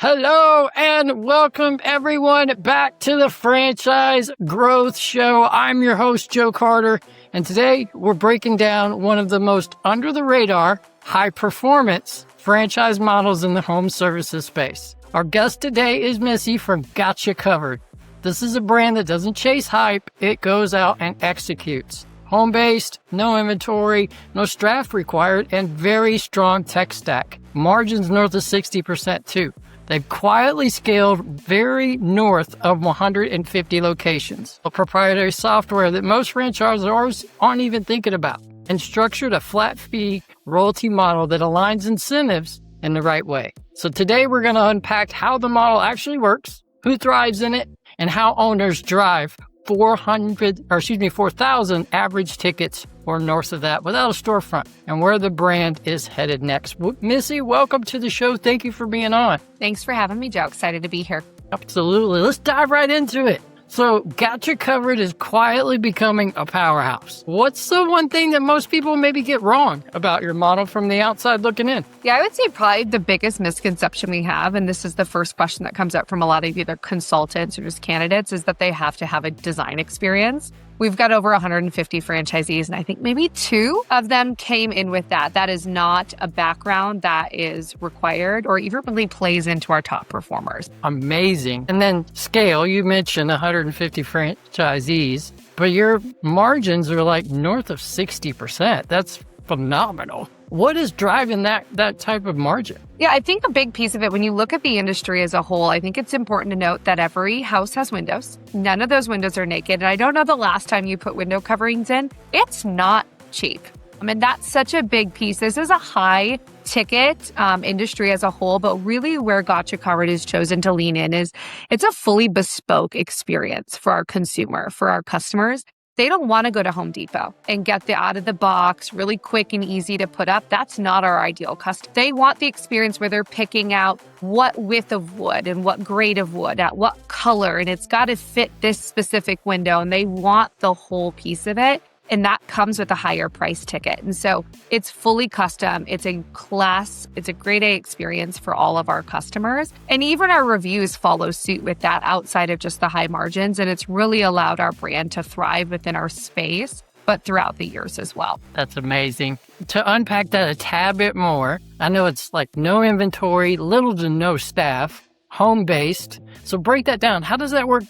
Hello and welcome everyone back to the Franchise Growth Show. I'm your host, Joe Carter, and today we're breaking down one of the most under the radar, high performance franchise models in the home services space. Our guest today is Missy from Gotcha Covered. This is a brand that doesn't chase hype, it goes out and executes. Home-based, no inventory, no staff required, and very strong tech stack. Margins north of 60% too. They've quietly scaled very north of 150 locations. A proprietary software that most franchisors aren't even thinking about. And structured a flat fee royalty model that aligns incentives in the right way. So today we're going to unpack how the model actually works, who thrives in it, and how owners drive 4,000 average tickets or north of that without a storefront, and where the brand is headed next. Missy, welcome to the show. Thank you for being on. Thanks for having me, Joe. Excited to be here. Absolutely. Let's dive right into it. So Gotcha Covered is quietly becoming a powerhouse. What's the one thing that most people maybe get wrong about your model from the outside looking in? Yeah, I would say probably the biggest misconception we have, and this is the first question that comes up from a lot of either consultants or just candidates, is that they have to have a design experience. We've got over 150 franchisees, and I think maybe 2 of them came in with that. That is not a background that is required or even really plays into our top performers. Amazing. And then scale, you mentioned 150 franchisees, but your margins are like north of 60%. That's phenomenal. What is driving that type of margin? Yeah, I think a big piece of it, when you look at the industry as a whole, I think it's important to note that every house has windows. None of those windows are naked. And I don't know the last time you put window coverings in. It's not cheap. I mean, that's such a big piece. This is a high ticket industry as a whole, but really where Gotcha Covered is chosen to lean in is it's a fully bespoke experience for our consumer, for our customers. They don't want to go to Home Depot and get the out of the box, really quick and easy to put up. That's not our ideal customer. They want the experience where they're picking out what width of wood and what grade of wood, at what color, and it's got to fit this specific window, and they want the whole piece of it. And that comes with a higher price ticket. And so it's fully custom. It's a grade A experience for all of our customers. And even our reviews follow suit with that outside of just the high margins. And it's really allowed our brand to thrive within our space, but throughout the years as well. That's amazing. To unpack that a tad bit more, I know it's like no inventory, little to no staff, home-based. So break that down. How does that work?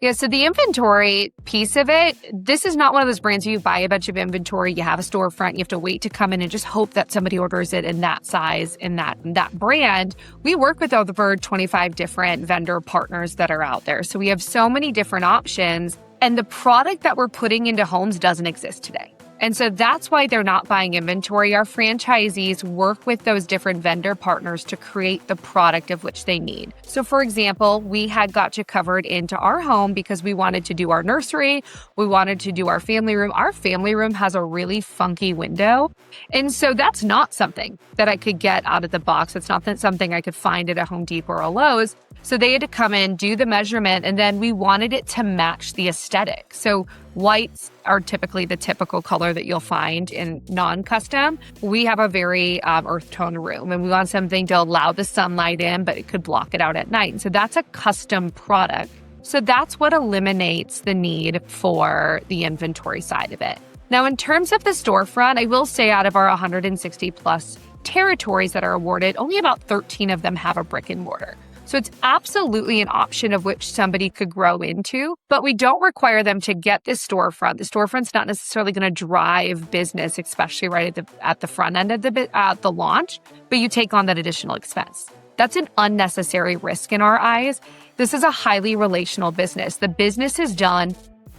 Yeah, so the inventory piece of it, this is not one of those brands where you buy a bunch of inventory, you have a storefront, you have to wait to come in and just hope that somebody orders it in that size, in that brand. We work with over 25 different vendor partners that are out there. So we have so many different options, and the product that we're putting into homes doesn't exist today. And so that's why they're not buying inventory. Our franchisees work with those different vendor partners to create the product of which they need. So for example, we had Gotcha Covered into our home because we wanted to do our nursery. We wanted to do our family room. Our family room has a really funky window. And so that's not something that I could get out of the box. It's not something I could find at a Home Depot or a Lowe's. So they had to come in, do the measurement, and then we wanted it to match the aesthetic. So whites are typically the typical color that you'll find in non-custom. We have a very earth tone room, and we want something to allow the sunlight in, but it could block it out at night. And so that's a custom product. So that's what eliminates the need for the inventory side of it. Now, in terms of the storefront, I will say out of our 160 plus territories that are awarded, only about 13 of them have a brick and mortar. So it's absolutely an option of which somebody could grow into, but we don't require them to get this storefront. The storefront's not necessarily going to drive business, especially right at the front end of the launch, but you take on that additional expense. That's an unnecessary risk in our eyes. This is a highly relational business. The business is done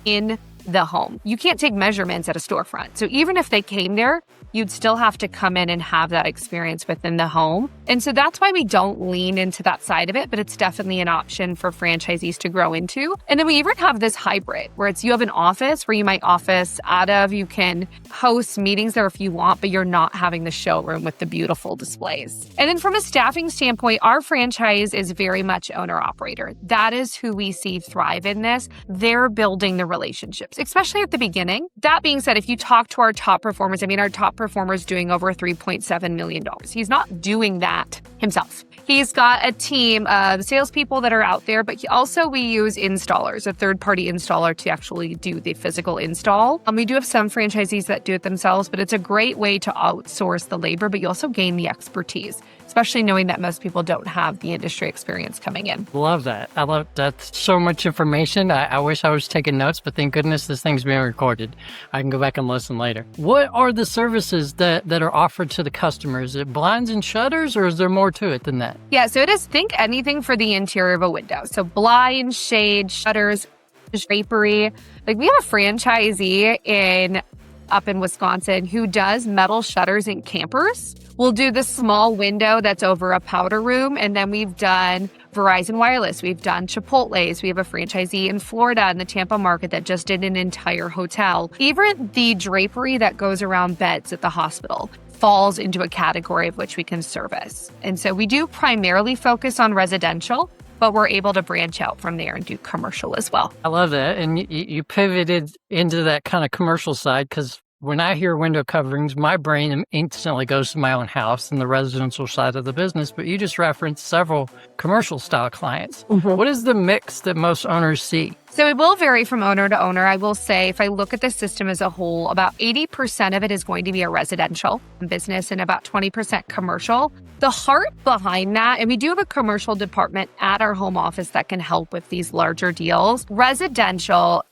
in the home. You can't take measurements at a storefront. So even if they came there, you'd still have to come in and have that experience within the home. And so that's why we don't lean into that side of it, but it's definitely an option for franchisees to grow into. And then we even have this hybrid where it's you have an office where you might office out of, you can host meetings there if you want, but you're not having the showroom with the beautiful displays. And then from a staffing standpoint, our franchise is very much owner-operator. That is who we see thrive in this. They're building the relationships, especially at the beginning. That being said, if you talk to our top performers, our top performer is doing over $3.7 million. He's not doing that himself. He's got a team of salespeople that are out there, but we use installers, a third-party installer to actually do the physical install. We do have some franchisees that do it themselves, but it's a great way to outsource the labor, but you also gain the expertise, especially knowing that most people don't have the industry experience coming in. Love that. I love that's so much information. I wish I was taking notes, but thank goodness this thing's being recorded. I can go back and listen later. What are the services that are offered to the customers? Is it blinds and shutters, or is there more to it than that? Yeah, so it is, think anything for the interior of a window. So blinds, shade, shutters, drapery. Like, we have a franchisee up in Wisconsin who does metal shutters in campers. We'll do the small window that's over a powder room. And then we've done Verizon Wireless. We've done Chipotle's. We have a franchisee in Florida in the Tampa market that just did an entire hotel. Even the drapery that goes around beds at the hospital falls into a category of which we can service. And so we do primarily focus on residential, but we're able to branch out from there and do commercial as well. I love that. And you pivoted into that kind of commercial side, because when I hear window coverings, my brain instantly goes to my own house and the residential side of the business. But you just referenced several commercial style clients. Mm-hmm. What is the mix that most owners see? So it will vary from owner to owner. I will say, if I look at the system as a whole, about 80% of it is going to be a residential business and about 20% commercial. The heart behind that, and we do have a commercial department at our home office that can help with these larger deals. Residential,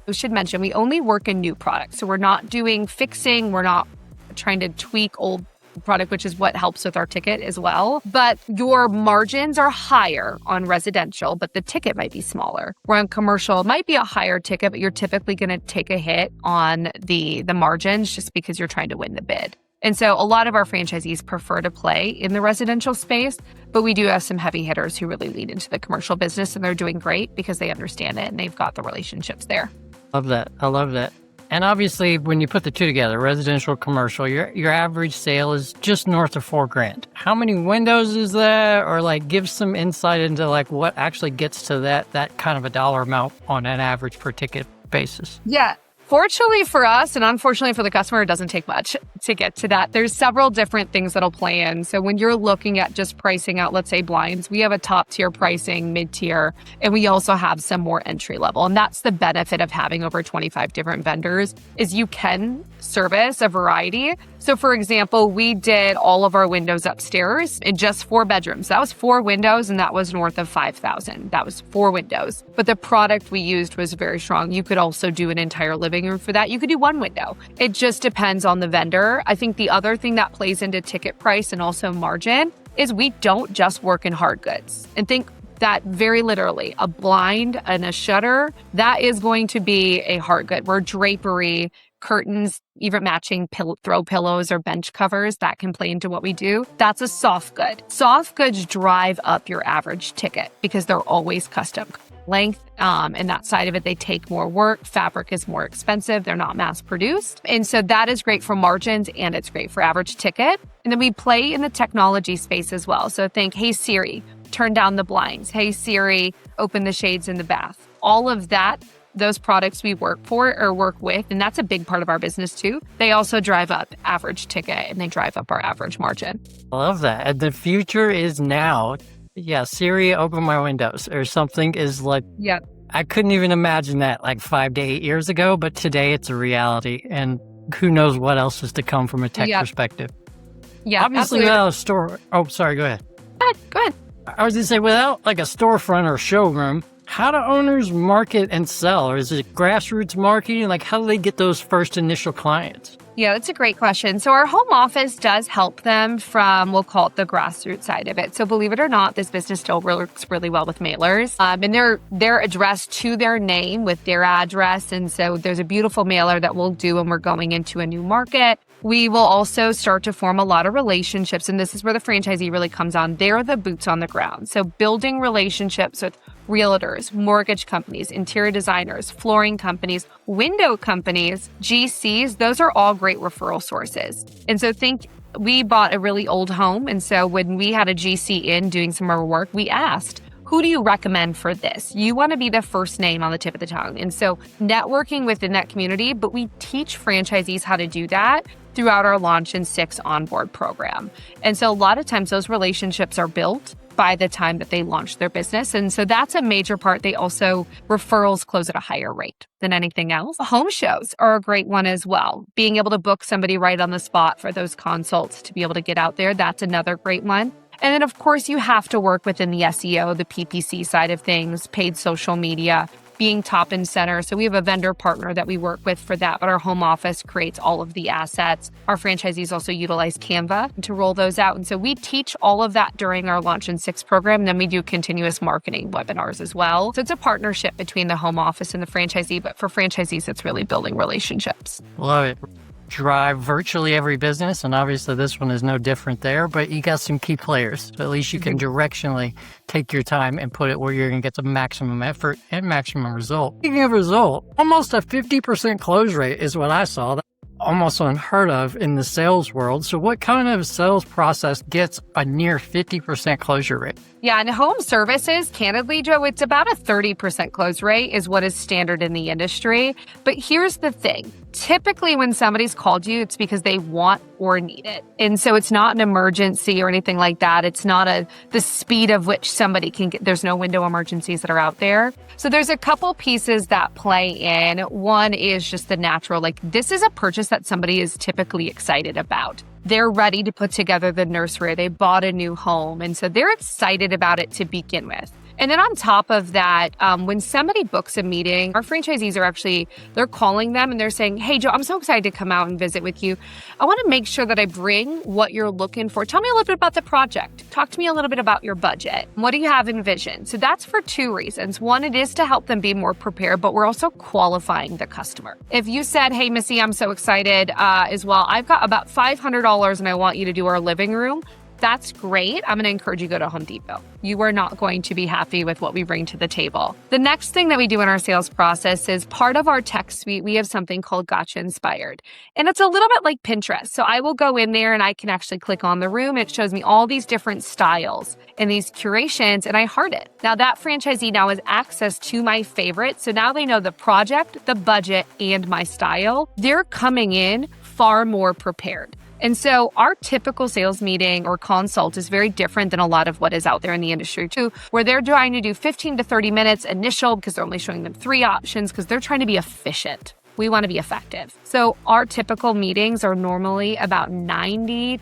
we should mention, we only work in new products. So we're not doing fixing. We're not trying to tweak old product, which is what helps with our ticket as well. But your margins are higher on residential, but the ticket might be smaller. Where on commercial, it might be a higher ticket, but you're typically going to take a hit on the margins just because you're trying to win the bid. And so a lot of our franchisees prefer to play in the residential space, but we do have some heavy hitters who really lean into the commercial business, and they're doing great because they understand it and they've got the relationships there. Love that. I love that. And obviously, when you put the two together, residential, commercial, your average sale is just north of $4,000. How many windows is that? Or like, give some insight into like what actually gets to that kind of a dollar amount on an average per ticket basis. Yeah. Fortunately for us, and unfortunately for the customer, it doesn't take much to get to that. There's several different things that'll play in. So when you're looking at just pricing out, let's say blinds, we have a top tier pricing, mid tier, and we also have some more entry level. And that's the benefit of having over 25 different vendors, is you can service a variety. So for example, we did all of our windows upstairs in just 4 bedrooms. That was 4 windows, and that was north of $5,000. That was 4 windows. But the product we used was very strong. You could also do an entire living room for that. You could do 1 window. It just depends on the vendor. I think the other thing that plays into ticket price and also margin is we don't just work in hard goods. And think that very literally, a blind and a shutter, that is going to be a hard good. Where drapery, curtains, even matching throw pillows or bench covers, that can play into what we do. That's a soft good. Soft goods drive up your average ticket because they're always custom length, and that side of it, they take more work. Fabric is more expensive. They're not mass produced. And so that is great for margins, and it's great for average ticket. And then we play in the technology space as well. So think, hey Siri, turn down the blinds. Hey Siri, open the shades in the bath. All of that, those products we work with, and that's a big part of our business too. They also drive up average ticket, and they drive up our average margin. I love that. And the future is now. Yeah, Siri, open my windows or something is like, yeah. I couldn't even imagine that like 5 to 8 years ago, but today it's a reality. And who knows what else is to come from a tech perspective. Yeah, obviously absolutely. without a store. Oh, sorry, go ahead. Go ahead. I was going to say, without like a storefront or showroom, how do owners market and sell? Or is it grassroots marketing? Like, how do they get those first initial clients? Yeah, that's a great question. So our home office does help them from, we'll call it the grassroots side of it. So believe it or not, this business still works really well with mailers. And they're addressed to their name with their address. And so there's a beautiful mailer that we'll do when we're going into a new market. We will also start to form a lot of relationships. And this is where the franchisee really comes on. They're the boots on the ground. So building relationships with realtors, mortgage companies, interior designers, flooring companies, window companies, GCs, those are all great referral sources. And so think, we bought a really old home. And so when we had a GC in doing some of our work, we asked, who do you recommend for this? You want to be the first name on the tip of the tongue. And so networking within that community, but we teach franchisees how to do that. throughout our Launch in 6 onboard program. And so a lot of times those relationships are built by the time that they launch their business. And so that's a major part. They also, referrals close at a higher rate than anything else. Home shows are a great one as well. Being able to book somebody right on the spot for those consults to be able to get out there, that's another great one. And then of course you have to work within the SEO, the PPC side of things, paid social media, being top and center. So we have a vendor partner that we work with for that, but our home office creates all of the assets. Our franchisees also utilize Canva to roll those out. And so we teach all of that during our Launch in 6 program. And then we do continuous marketing webinars as well. So it's a partnership between the home office and the franchisee, but for franchisees, it's really building relationships. Love it. Drive virtually every business, and obviously this one is no different there, but you got some key players. So at least you can directionally take your time and put it where you're going to get the maximum effort and maximum result. Speaking of result, almost a 50% close rate is what I saw. Almost unheard of in the sales world. So what kind of sales process gets a near 50% closure rate? Yeah, in home services, candidly, Joe, it's about a 30% close rate is what is standard in the industry. But here's the thing. Typically, when somebody's called you, it's because they want or need it. And so it's not an emergency or anything like that. It's not the speed of which somebody can get. There's no window emergencies that are out there. So there's a couple pieces that play in. One is just the natural, like this is a purchase that somebody is typically excited about. They're ready to put together the nursery. They bought a new home. And so they're excited about it to begin with. And then on top of that, when somebody books a meeting, our franchisees are actually, they're calling them and they're saying, hey, Joe, I'm so excited to come out and visit with you. I want to make sure that I bring what you're looking for. Tell me a little bit about the project. Talk to me a little bit about your budget. What do you have envisioned? So that's for 2 reasons. One, it is to help them be more prepared, but we're also qualifying the customer. If you said, hey, Missy, I'm so excited as well. I've got about $500 and I want you to do our living room. That's great. I'm going to encourage you to go to Home Depot. You are not going to be happy with what we bring to the table. The next thing that we do in our sales process is part of our tech suite. We have something called Gotcha Inspired. And it's a little bit like Pinterest. So I will go in there and I can actually click on the room. It shows me all these different styles and these curations, and I heart it. Now that franchisee now has access to my favorites. So now they know the project, the budget, and my style. They're coming in far more prepared. And so our typical sales meeting or consult is very different than a lot of what is out there in the industry too, where they're trying to do 15 to 30 minutes initial because they're only showing them 3 options because they're trying to be efficient. We want to be effective. So our typical meetings are normally about 90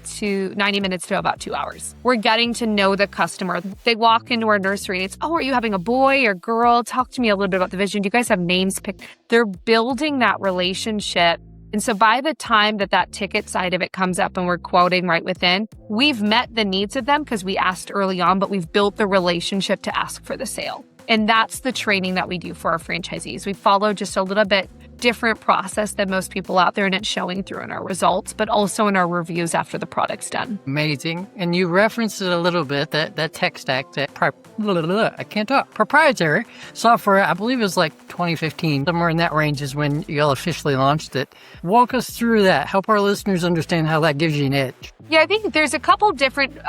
minutes to about 2 hours. We're getting to know the customer. They walk into our nursery and it's, oh, are you having a boy or girl? Talk to me a little bit about the vision. Do you guys have names picked? They're building that relationship. And so by the time that ticket side of it comes up and we're quoting right within, we've met the needs of them because we asked early on, but we've built the relationship to ask for the sale. And that's the training that we do for our franchisees. We follow just a little bit different process than most people out there, and it's showing through in our results, but also in our reviews after the product's done. Amazing. And you referenced it a little bit, that tech stack, I can't talk. Proprietary software, I believe it was like 2015. Somewhere in that range is when you all officially launched it. Walk us through that. Help our listeners understand how that gives you an edge. Yeah, I think there's a couple different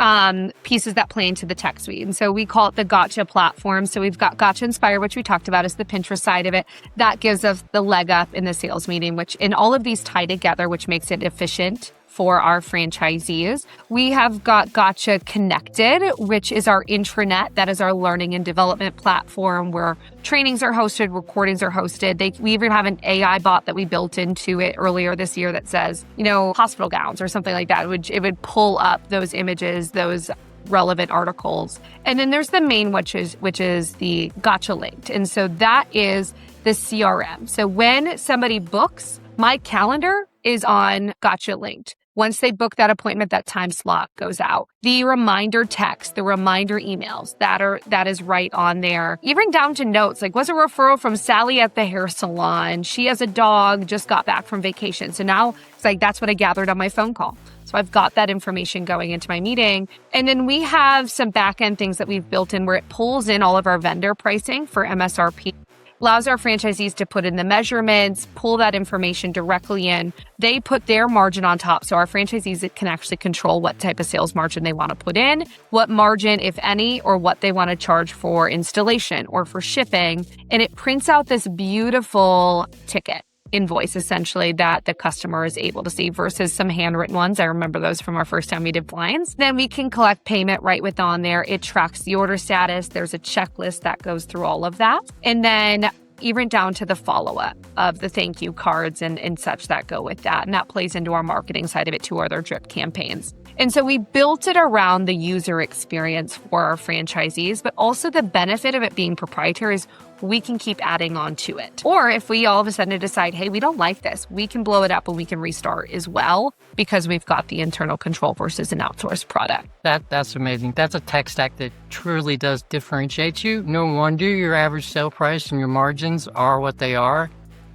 pieces that play into the tech suite. And so we call it the Gotcha platform. So we've got Gotcha Inspire, which we talked about is the Pinterest side of it. That gives us the leg up in the sales meeting, which in all of these tie together, which makes it efficient for our franchisees. We have got Gotcha Connected, which is our intranet. That is our learning and development platform where trainings are hosted, recordings are hosted. We even have an AI bot that we built into it earlier this year that says, hospital gowns or something like that. It would pull up those images, those relevant articles. And then there's the main, which is the Gotcha Linked. And so that is the CRM. So when somebody books, my calendar is on Gotcha Linked. Once they book that appointment, that time slot goes out. The reminder text, the reminder emails, that is right on there. Even down to notes, like was a referral from Sally at the hair salon. She has a dog, just got back from vacation. So now it's like, that's what I gathered on my phone call. So I've got that information going into my meeting. And then we have some back-end things that we've built in where it pulls in all of our vendor pricing for MSRP. Allows our franchisees to put in the measurements, pull that information directly in. They put their margin on top. So our franchisees can actually control what type of sales margin they want to put in, what margin, if any, or what they want to charge for installation or for shipping. And it prints out this beautiful ticket. invoice essentially that the customer is able to see versus some handwritten ones. I remember those from our first time we did blinds. Then we can collect payment right with on there. It tracks the order status. There's a checklist that goes through all of that. And then even down to the follow-up of the thank you cards and such that go with that. And that plays into our marketing side of it too, or their drip campaigns. And so we built it around the user experience for our franchisees, but also the benefit of it being proprietary is we can keep adding on to it. Or if we all of a sudden decide, hey, we don't like this, we can blow it up and we can restart as well because we've got the internal control versus an outsourced product. That's amazing. That's a tech stack that truly does differentiate you. No wonder your average sale price and your margins are what they are.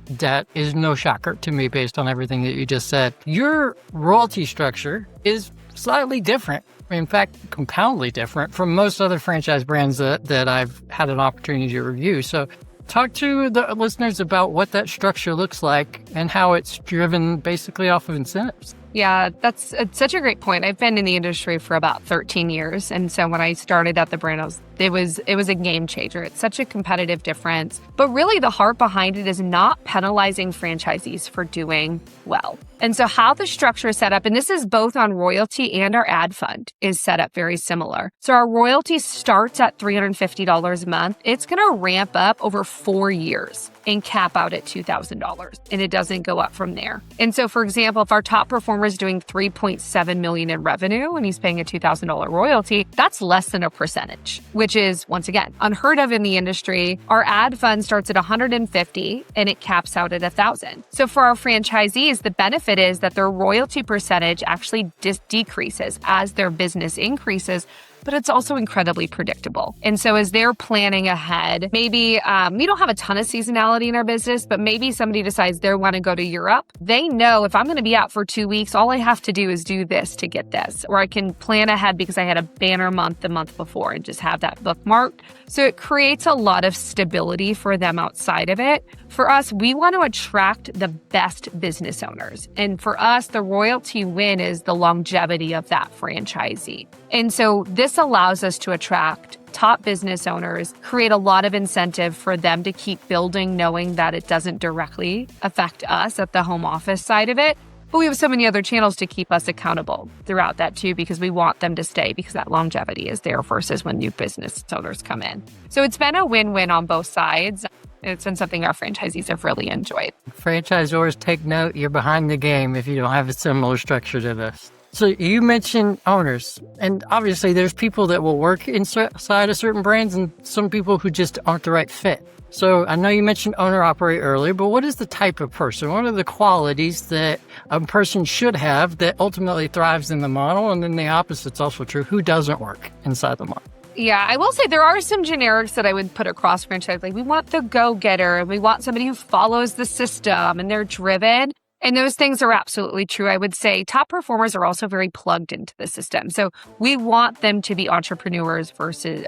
That is no shocker to me based on everything that you just said. Your royalty structure is slightly different. In fact, compoundly different from most other franchise brands that I've had an opportunity to review. So talk to the listeners about what that structure looks like and how it's driven basically off of incentives. Yeah, that's such a great point. I've been in the industry for about 13 years. And so when I started at the brand, it was a game changer. It's such a competitive difference. But really the heart behind it is not penalizing franchisees for doing well. And so how the structure is set up, and this is both on royalty and our ad fund, is set up very similar. So our royalty starts at $350 a month. It's going to ramp up over 4 years and cap out at $2,000. And it doesn't go up from there. And so, for example, if our top performer is doing $3.7 million in revenue and he's paying a $2,000 royalty, that's less than a percentage, which is, once again, unheard of in the industry. Our ad fund starts at $150 and it caps out at $1,000. So for our franchisees, the benefit is that their royalty percentage actually decreases as their business increases, but it's also incredibly predictable. And so as they're planning ahead, maybe we don't have a ton of seasonality in our business, but maybe somebody decides they want to go to Europe. They know if I'm going to be out for 2 weeks, all I have to do is do this to get this, or I can plan ahead because I had a banner month the month before and just have that bookmarked. So it creates a lot of stability for them outside of it. For us, we want to attract the best business owners. And for us, the royalty win is the longevity of that franchisee. And so this allows us to attract top business owners, create a lot of incentive for them to keep building, knowing that it doesn't directly affect us at the home office side of it. But we have so many other channels to keep us accountable throughout that too, because we want them to stay because that longevity is there versus when new business owners come in. So it's been a win-win on both sides. It's been something our franchisees have really enjoyed. Franchisors, take note, you're behind the game if you don't have a similar structure to this. So you mentioned owners, and obviously there's people that will work inside of certain brands and some people who just aren't the right fit. So I know you mentioned owner-operator earlier, but what is the type of person? What are the qualities that a person should have that ultimately thrives in the model? And then the opposite's also true. Who doesn't work inside the model? Yeah, I will say there are some generics that I would put across franchise. Like we want the go-getter, and we want somebody who follows the system and they're driven. And those things are absolutely true. I would say top performers are also very plugged into the system. So we want them to be entrepreneurs versus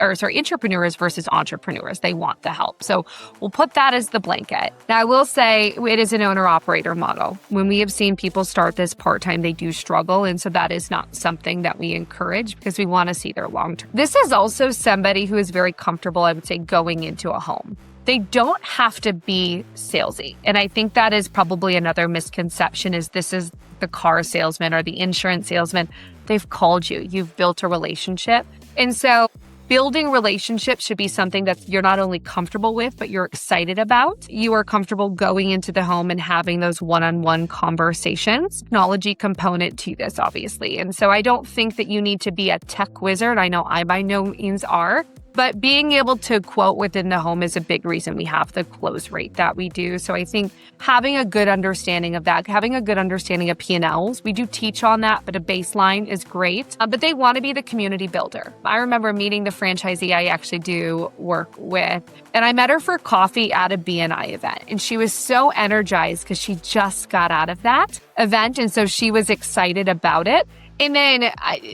entrepreneurs. They want the help. So we'll put that as the blanket. Now, I will say it is an owner-operator model. When we have seen people start this part-time, they do struggle. And so that is not something that we encourage because we want to see their long-term. This is also somebody who is very comfortable, I would say, going into a home. They don't have to be salesy. And I think that is probably another misconception is this is the car salesman or the insurance salesman. They've called you. You've built a relationship. And so building relationships should be something that you're not only comfortable with, but you're excited about. You are comfortable going into the home and having those one-on-one conversations. Technology component to this, obviously. And so I don't think that you need to be a tech wizard. I know I by no means are. But being able to quote within the home is a big reason we have the close rate that we do. So I think having a good understanding of that, having a good understanding of P&Ls, we do teach on that, but a baseline is great. But they want to be the community builder. I remember meeting the franchisee I actually do work with, and I met her for coffee at a BNI event. And she was so energized because she just got out of that event. And so she was excited about it. And then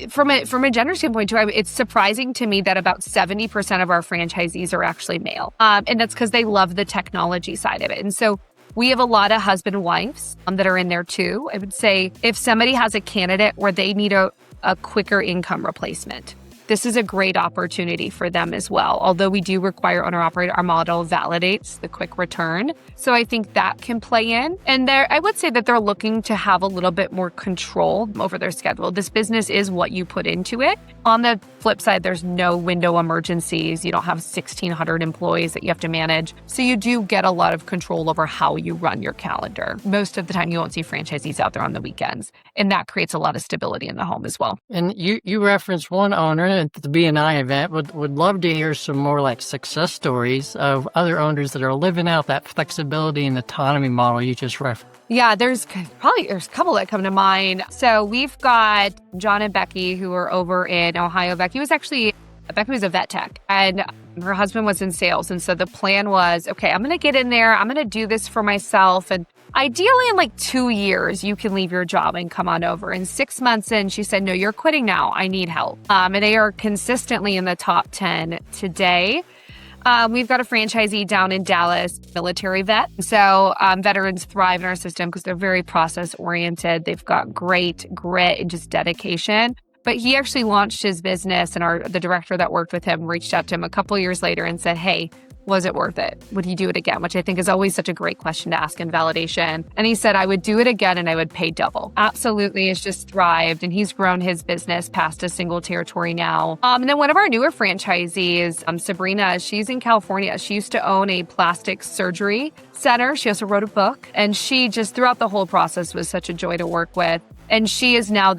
from a gender standpoint too, it's surprising to me that about 70% of our franchisees are actually male. And that's because they love the technology side of it. And so we have a lot of husband and wives that are in there too. I would say if somebody has a candidate where they need a quicker income replacement, this is a great opportunity for them as well. Although we do require owner-operator, our model validates the quick return. So I think that can play in. And I would say that they're looking to have a little bit more control over their schedule. This business is what you put into it. On the flip side, there's no window emergencies. You don't have 1,600 employees that you have to manage. So you do get a lot of control over how you run your calendar. Most of the time, you won't see franchisees out there on the weekends. And that creates a lot of stability in the home as well. And you referenced one owner at the B&I event. Would love to hear some more like success stories of other owners that are living out that flexibility and autonomy model you just referenced. Yeah, there's a couple that come to mind. So we've got John and Becky who are over in Ohio. Becky was a vet tech and her husband was in sales. And so the plan was, okay, I'm going to get in there. I'm going to do this for myself. And ideally in like 2 years, you can leave your job and come on over. And 6 months in, she said, no, you're quitting now. I need help. And they are consistently in the top 10 today. We've got a franchisee down in Dallas, military vet. So veterans thrive in our system because they're very process oriented. They've got great grit and just dedication. But he actually launched his business and the director that worked with him reached out to him a couple of years later and said, hey, was it worth it? Would he do it again? Which I think is always such a great question to ask in validation. And he said, I would do it again and I would pay double. Absolutely. It's just thrived. And he's grown his business past a single territory now. And then one of our newer franchisees, Sabrina, she's in California. She used to own a plastic surgery center. She also wrote a book. And she just throughout the whole process was such a joy to work with. And she is now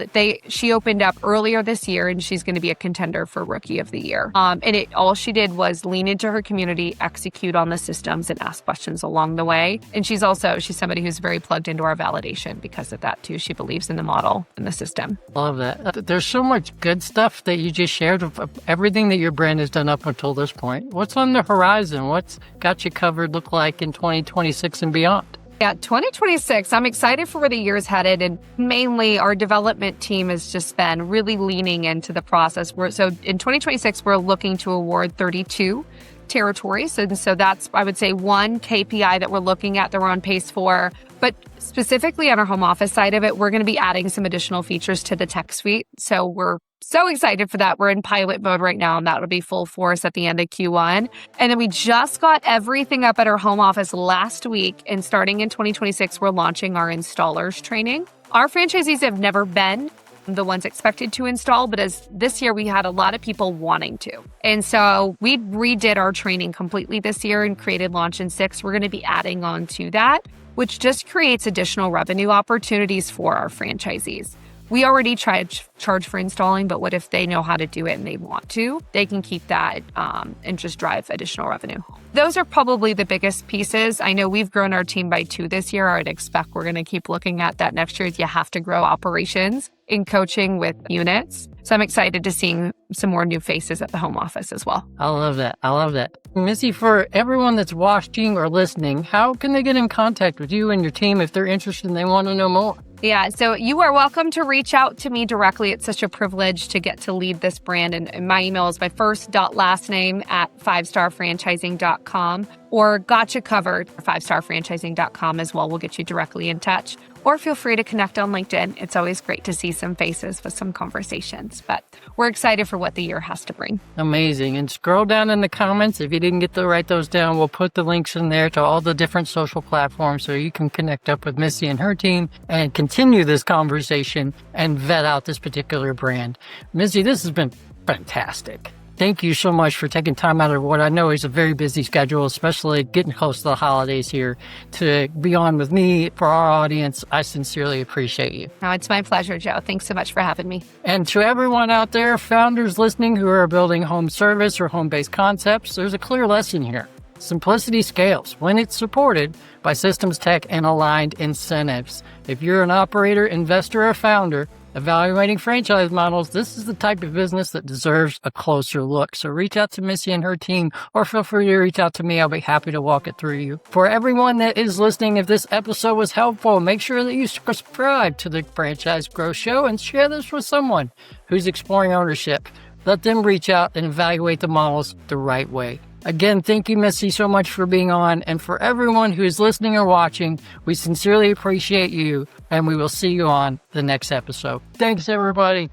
she opened up earlier this year and she's going to be a contender for Rookie of the Year. All she did was lean into her community, execute on the systems and ask questions along the way. And she's somebody who's very plugged into our validation because of that too. She believes in the model and the system. Love that. There's so much good stuff that you just shared of everything that your brand has done up until this point. What's on the horizon? What's got you covered look like in 2026 and beyond? Yeah, 2026, I'm excited for where the year's headed. And mainly our development team has just been really leaning into the process. So in 2026, we're looking to award 32 territories. And so that's, I would say, one KPI that we're looking at that we're on pace for. But specifically on our home office side of it, we're going to be adding some additional features to the tech suite. So we're so excited for that. We're in pilot mode right now, and that will be full force at the end of Q1. And then we just got everything up at our home office last week. And starting in 2026, we're launching our installers training. Our franchisees have never been the ones expected to install, but as this year we had a lot of people wanting to. And so we redid our training completely this year and created Launch in 6. We're going to be adding on to that, which just creates additional revenue opportunities for our franchisees. We already charge for installing, but what if they know how to do it and they want to? They can keep that and just drive additional revenue. Those are probably the biggest pieces. I know we've grown our team by 2 this year. I would expect we're going to keep looking at that next year. You have to grow operations in coaching with units. So I'm excited to seeing some more new faces at the home office as well. I love that. Missy, for everyone that's watching or listening, how can they get in contact with you and your team if they're interested and they want to know more? Yeah, so you are welcome to reach out to me directly. It's such a privilege to get to lead this brand. And my email is my first dot last name at 5starfranchising.com or gotcha covered 5starfranchising.com as well. We'll get you directly in touch. Or feel free to connect on LinkedIn. It's always great to see some faces with some conversations. But we're excited for what the year has to bring. Amazing. And scroll down in the comments. If you didn't get to write those down, we'll put the links in there to all the different social platforms so you can connect up with Missy and her team and continue this conversation and vet out this particular brand. Missy, this has been fantastic. Thank you so much for taking time out of what I know is a very busy schedule, especially getting close to the holidays here, to be on with me for our audience. I sincerely appreciate you. No, it's my pleasure, Joe. Thanks so much for having me. And to everyone out there, founders listening who are building home service or home-based concepts, there's a clear lesson here. Simplicity scales when it's supported by systems tech and aligned incentives. If you're an operator, investor, or founder evaluating franchise models, this is the type of business that deserves a closer look. So reach out to Missy and her team, or feel free to reach out to me. I'll be happy to walk it through you. For everyone that is listening, if this episode was helpful, make sure that you subscribe to the Franchise Growth Show and share this with someone who's exploring ownership. Let them reach out and evaluate the models the right way. Again, thank you, Missy, so much for being on. And for everyone who is listening or watching, we sincerely appreciate you, and we will see you on the next episode. Thanks, everybody.